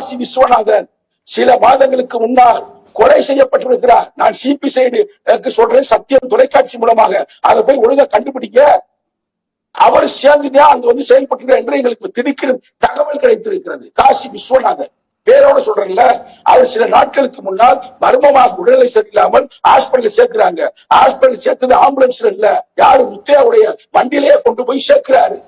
காசி விஸ்வநாதன் சில மாதங்களுக்கு முன்னால் கொலை செய்யப்பட்டிருக்கிறார். நான் சிபி சைடு சொல்றேன், சத்தியம் தொலைக்காட்சி மூலமாக அதை போய் ஒழுங்கா கண்டுபிடிக்க. அவர் சேர்ந்துதான் அங்க வந்து செயல்பட்டு என்று எங்களுக்கு திடுக்கிடும் தகவல் கிடைத்திருக்கிறது. காசி விஸ்வநாதன் பேரோட சொல்றேன்ல, அவர் சில நாட்களுக்கு முன்னால் மர்மமாக உடல்நிலை சரியில்லாமல் ஹாஸ்பிட்டல் சேர்க்கிறாங்க. ஹாஸ்பிட்டல் சேர்த்தது ஆம்புலன்ஸ்ல இல்ல, யாரு முத்தையாவுடைய வண்டியிலேயே கொண்டு போய் சேர்க்கிறாரு.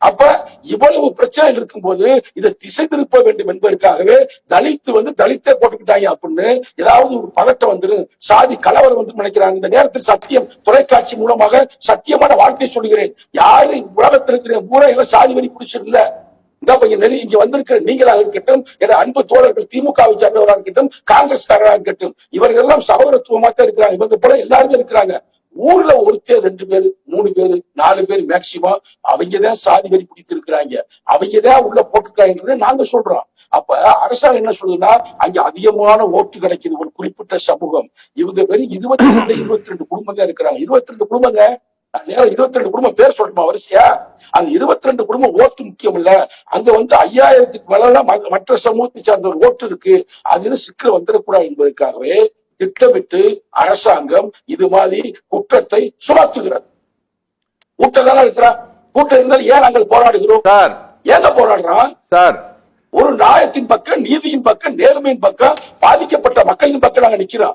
அப்ப இவ்வளவு பிரச்சனை இருக்கும் போது இதை திசை திருப்ப வேண்டும் என்பதற்காகவே தலித்தே போட்டுக்கிட்டாங்க அப்படின்னு ஏதாவது ஒரு பதட்டம் வந்துடும், சாதி கலவரம் வந்து நினைக்கிறாங்க. இந்த நேரத்தில் சத்தியம் தொலைக்காட்சி மூலமாக சத்தியமான வார்த்தை சொல்கிறேன், யாரு உலகத்தில் இருக்கிற பூரா எல்லாம் சாதி வரி பிடிச்சிருக்கல. இந்த பையன் இங்க வந்திருக்கிற நீங்களாக இருக்கட்டும், என அன்பு தோழர்கள் திமுகவை சேர்ந்தவராக இருக்கட்டும், காங்கிரஸ்காரராக இருக்கட்டும், இவர்கள் எல்லாம் சகோதரத்துவமா தான் இருக்கிறாங்க. இவங்க போல எல்லாருமே இருக்கிறாங்க. ஊர்ல ஒருத்தர் 2 பேரு 3 பேரு 4 பேர் மேக்சிமம் அவங்கதான் சாதி வரி பிடித்திருக்கிறாங்க, அவங்கதான் உள்ள போட்டிருக்காங்கன்றத நாங்க சொல்றோம். அப்ப அரசாங்கம் என்ன சொல்லுதுன்னா, அங்க அதிகமான ஓட்டு கிடைக்குது ஒரு குறிப்பிட்ட சமூகம். இவங்க வெறும் 22 குடும்பம் தான் இருக்கிறாங்க. 22 குடும்பங்க, 22 குடும்பம் பேர் சொல்லணுமா வரிசையா? அந்த 22 குடும்பம் ஓட்டு முக்கியம் இல்ல, அங்க வந்து 5000க்கு மேல மற்ற சமூகத்தை சார்ந்த ஒரு ஓட்டு இருக்கு. அதுன்னு சிக்கல் வந்துடக்கூடாது என்பதற்காகவே திட்டமிட்டு அரசாங்கம் இது மாதிரி குற்றத்தை சுமத்துகிறது. கூட்டம் தானே இருக்கிறா, கூட்டம் இருந்தாலும் ஏன் நாங்கள் போராடுகிறோம்? ஏங்க போராடுறோம் சார்? ஒரு நியாயத்தின் பக்கம், நீதியின் பக்கம், நேர்மையின் பக்கம், பாதிக்கப்பட்ட மக்களின் பக்கம் நாங்க நிக்கிறோம்.